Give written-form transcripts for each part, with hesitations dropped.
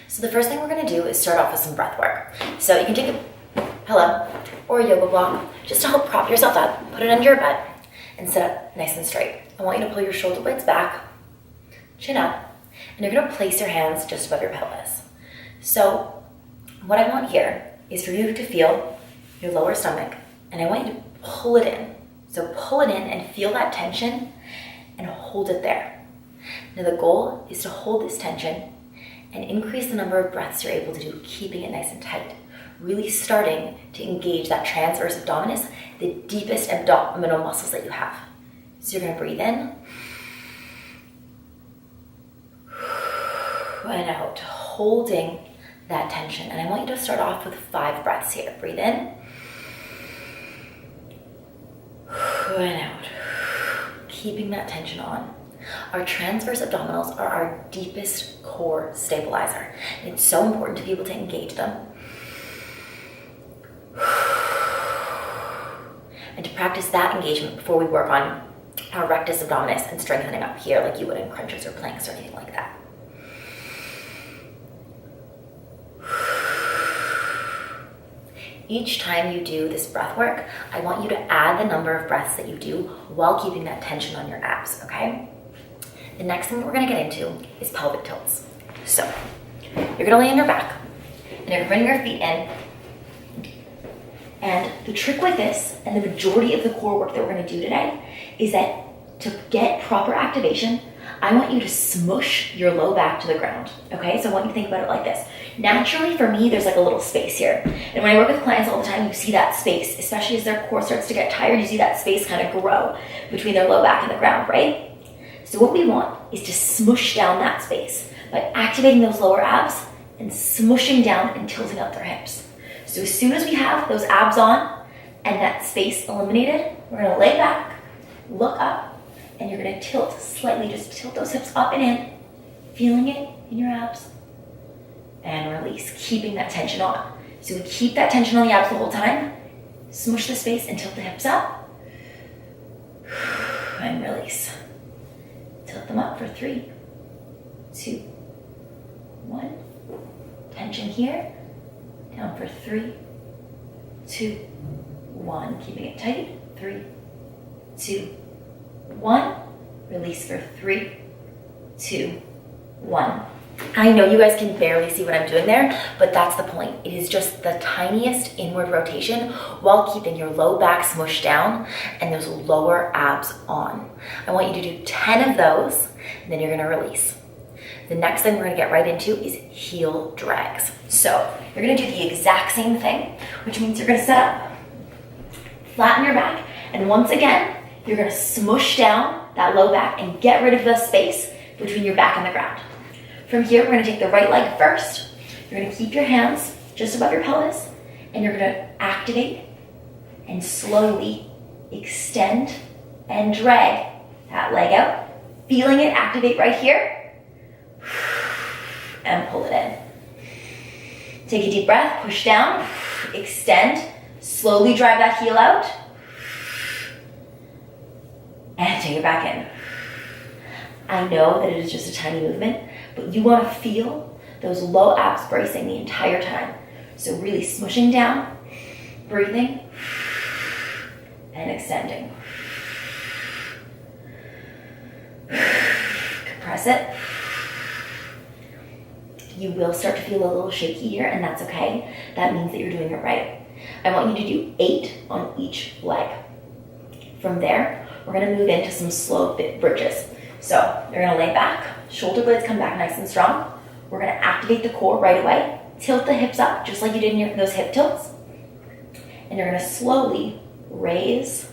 So the first thing we're gonna do is start off with some breath work. So you can take a pillow or a yoga block just to help prop yourself up, put it under your butt, and sit up nice and straight. I want you to pull your shoulder blades back, chin up, and you're gonna place your hands just above your pelvis. So what I want here is for you to feel your lower stomach, and I want you to pull it in. So pull it in and feel that tension and hold it there. Now the goal is to hold this tension and increase the number of breaths you're able to do, keeping it nice and tight. Really starting to engage that transverse abdominis, the deepest abdominal muscles that you have. So you're gonna breathe in and out, holding that tension. And I want you to start off with 5 breaths here. Breathe in and out, keeping that tension on. Our transverse abdominals are our deepest core stabilizer. And it's so important to be able to engage them. And to practice that engagement before we work on our rectus abdominis and strengthening up here like you would in crunches or planks or anything like that. Each time you do this breath work, I want you to add the number of breaths that you do while keeping that tension on your abs, okay? The next thing that we're gonna get into is pelvic tilts. So, you're gonna lay on your back, and you're gonna bring your feet in. And the trick with this, and the majority of the core work that we're gonna do today, is that to get proper activation, I want you to smush your low back to the ground, okay? So I want you to think about it like this. Naturally, for me, there's like a little space here. And when I work with clients all the time, you see that space, especially as their core starts to get tired, you see that space kind of grow between their low back and the ground, right? So what we want is to smush down that space by activating those lower abs and smushing down and tilting up their hips. So as soon as we have those abs on and that space eliminated, we're gonna lay back, look up, and you're gonna tilt slightly, just tilt those hips up and in, feeling it in your abs, and release, keeping that tension on. So we keep that tension on the abs the whole time, smush the space and tilt the hips up, and release. Tilt them up for 3, 2, 1. Tension here, down for 3, 2, 1. Keeping it tight, 3, 2, 1. Release for 3, 2, 1. I know you guys can barely see what I'm doing there, but that's the point. It is just the tiniest inward rotation while keeping your low back smushed down and those lower abs on. I want you to do 10 of those, and then you're gonna release. The next thing we're gonna get right into is heel drags. So you're gonna do the exact same thing, which means you're gonna set up, flatten your back, and once again, you're gonna smush down that low back and get rid of the space between your back and the ground. From here, we're gonna take the right leg first. You're gonna keep your hands just above your pelvis, and you're gonna activate and slowly extend and drag that leg out, feeling it activate right here, and pull it in. Take a deep breath, push down, extend, slowly drive that heel out, and take it back in. I know that it is just a tiny movement, but you want to feel those low abs bracing the entire time. So really smushing down, breathing, and extending. Compress it. You will start to feel a little shaky here, and that's okay. That means that you're doing it right. I want you to do 8 on each leg. From there, we're gonna move into some slow bridges. So you're gonna lay back, shoulder blades come back nice and strong. We're gonna activate the core right away. Tilt the hips up, just like you did in those hip tilts. And you're gonna slowly raise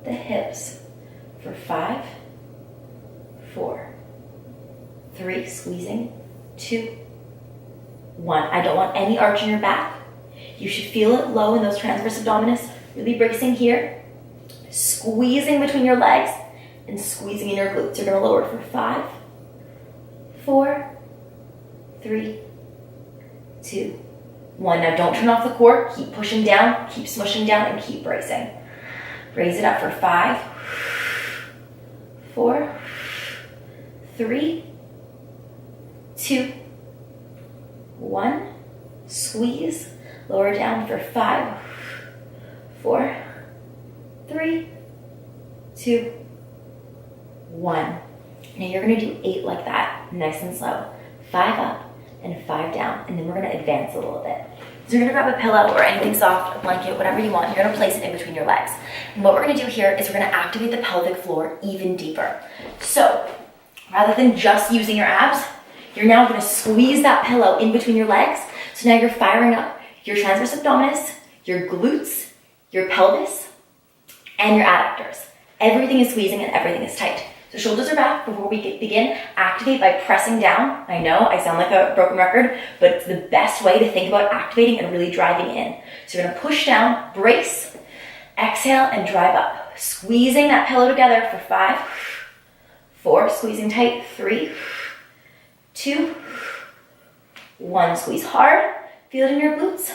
the hips for 5, 4, 3, squeezing, 2, 1. I don't want any arch in your back. You should feel it low in those transverse abdominis, really bracing here. Squeezing between your legs and squeezing in your glutes. You're gonna lower for 5, 4, 3, 2, 1. Now don't turn off the core. Keep pushing down, keep smushing down, and keep bracing. Raise it up for 5, 4, 3, 2, 1, squeeze, lower down for 5, 4, 3, 2, 1. Now you're gonna do 8 like that, nice and slow. 5 up and 5 down, and then we're gonna advance a little bit. So you're gonna grab a pillow or anything soft, a blanket, whatever you want. You're gonna place it in between your legs. And what we're gonna do here is we're gonna activate the pelvic floor even deeper. So rather than just using your abs, you're now gonna squeeze that pillow in between your legs. So now you're firing up your transverse abdominis, your glutes, your pelvis, and your adductors. Everything is squeezing and everything is tight. So shoulders are back. Before we begin, activate by pressing down. I know I sound like a broken record, but it's the best way to think about activating and really driving in. So you're gonna push down, brace, exhale, and drive up. Squeezing that pillow together for 5, 4, squeezing tight, 3, 2, 1. Squeeze hard, feel it in your glutes.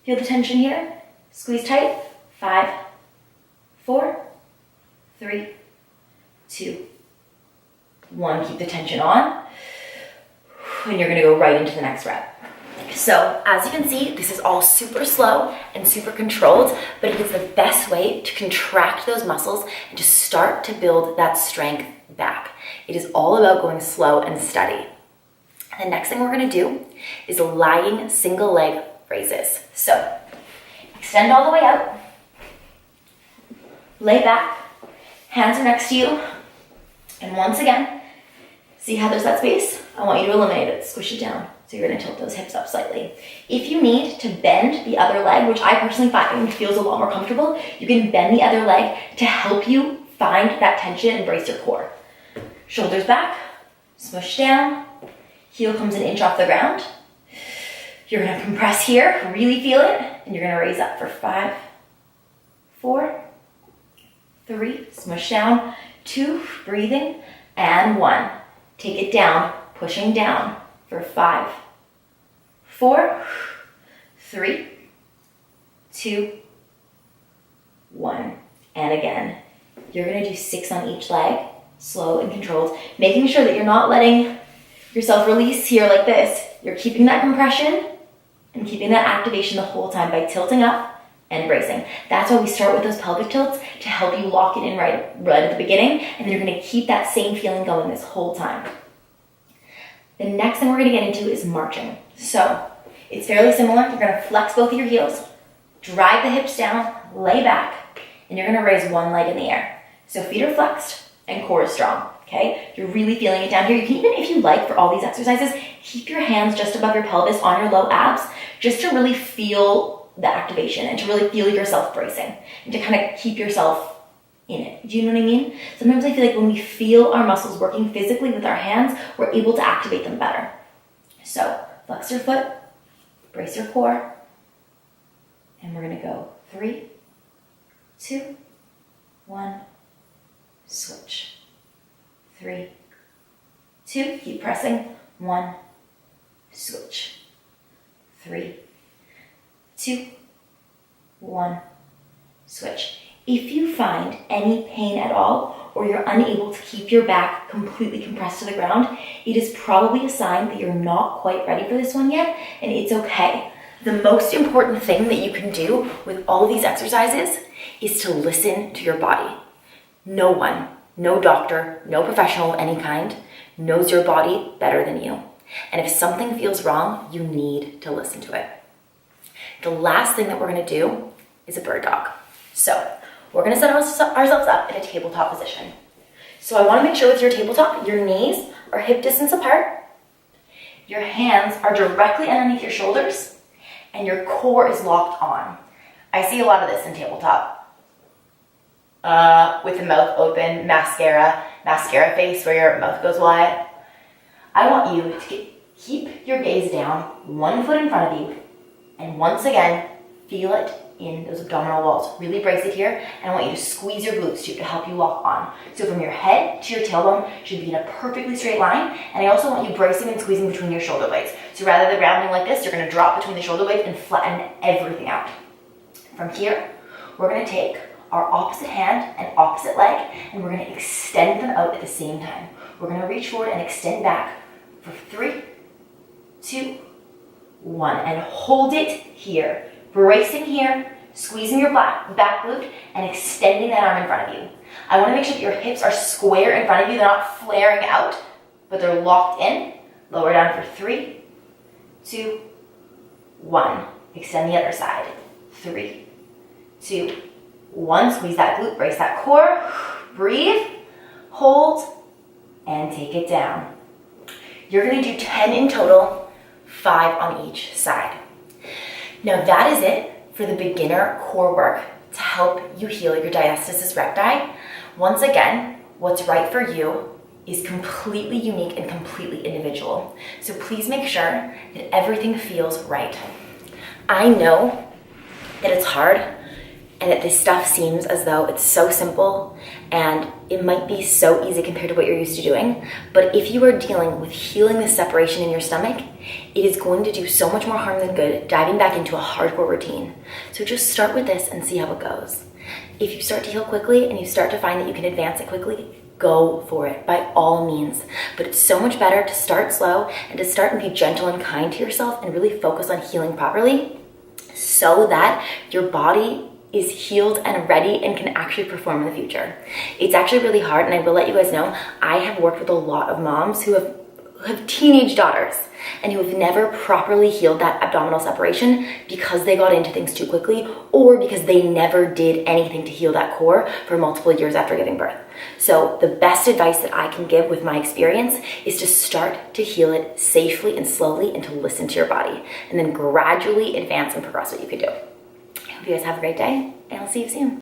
Feel the tension here. Squeeze tight, 5, 4, 3, 2, 1. Keep the tension on. And you're gonna go right into the next rep. So as you can see, this is all super slow and super controlled, but it is the best way to contract those muscles and to start to build that strength back. It is all about going slow and steady. The next thing we're gonna do is lying single leg raises. So extend all the way out, lay back, hands are next to you, and once again, see how there's that space? I want you to eliminate it, squish it down. So you're gonna tilt those hips up slightly. If you need to bend the other leg, which I personally find feels a lot more comfortable, you can bend the other leg to help you find that tension and brace your core. Shoulders back, smush down, heel comes an inch off the ground. You're gonna compress here, really feel it, and you're gonna raise up for 5, 4, 3, smush down, 2, breathing, and 1. Take it down, pushing down for 5, 4, 3, 2, 1. And again, you're gonna do 6 on each leg, slow and controlled, making sure that you're not letting yourself release here like this. You're keeping that compression and keeping that activation the whole time by tilting up and bracing. That's why we start with those pelvic tilts, to help you lock it in right at the beginning, and then you're gonna keep that same feeling going this whole time. The next thing we're gonna get into is marching. So it's fairly similar. You're gonna flex both of your heels, drive the hips down, lay back, and you're gonna raise one leg in the air. So feet are flexed and core is strong, okay? You're really feeling it down here. You can even, if you like, for all these exercises, keep your hands just above your pelvis on your low abs, just to really feel the activation and to really feel yourself bracing and to kind of keep yourself in it. Do you know what I mean? Sometimes I feel like when we feel our muscles working physically with our hands, we're able to activate them better. So flex your foot, brace your core, and we're gonna go 3, 2, 1, switch. 3, 2, keep pressing, 1, switch. 3, 2, 1, switch. If you find any pain at all, or you're unable to keep your back completely compressed to the ground, it is probably a sign that you're not quite ready for this one yet, and it's okay. The most important thing that you can do with all of these exercises is to listen to your body. No one, no doctor, no professional of any kind knows your body better than you. And if something feels wrong, you need to listen to it. The last thing that we're gonna do is a bird dog. So we're gonna set ourselves up in a tabletop position. So I wanna make sure with your tabletop, your knees are hip distance apart, your hands are directly underneath your shoulders, and your core is locked on. I see a lot of this in tabletop. With the mouth open, mascara face where your mouth goes wide. I want you to keep your gaze down, one foot in front of you, and once again, feel it in those abdominal walls. Really brace it here, and I want you to squeeze your glutes too to help you lock on. So from your head to your tailbone should be in a perfectly straight line, and I also want you bracing and squeezing between your shoulder blades. So rather than rounding like this, you're gonna drop between the shoulder blades and flatten everything out. From here, we're gonna take our opposite hand and opposite leg, and we're gonna extend them out at the same time. We're gonna reach forward and extend back for 3, 2, 1, and hold it here. Bracing here, squeezing your back glute, and extending that arm in front of you. I want to make sure that your hips are square in front of you. They're not flaring out, but they're locked in. Lower down for 3, 2, 1. Extend the other side. 3, 2, 1. Squeeze that glute, brace that core. Breathe, hold, and take it down. You're going to do 10 in total, 5 on each side. Now that is it for the beginner core work to help you heal your diastasis recti. Once again, what's right for you is completely unique and completely individual. So please make sure that everything feels right. I know that it's hard and that this stuff seems as though it's so simple and it might be so easy compared to what you're used to doing, but if you are dealing with healing the separation in your stomach, it is going to do so much more harm than good diving back into a hardcore routine. So just start with this and see how it goes. If you start to heal quickly and you start to find that you can advance it quickly, go for it by all means. But it's so much better to start slow and to start and be gentle and kind to yourself and really focus on healing properly so that your body is healed and ready and can actually perform in the future. It's actually really hard, and I will let you guys know, I have worked with a lot of moms who have teenage daughters and who have never properly healed that abdominal separation because they got into things too quickly or because they never did anything to heal that core for multiple years after giving birth. So the best advice that I can give with my experience is to start to heal it safely and slowly and to listen to your body and then gradually advance and progress what you can do. I hope you guys have a great day, and I'll see you soon.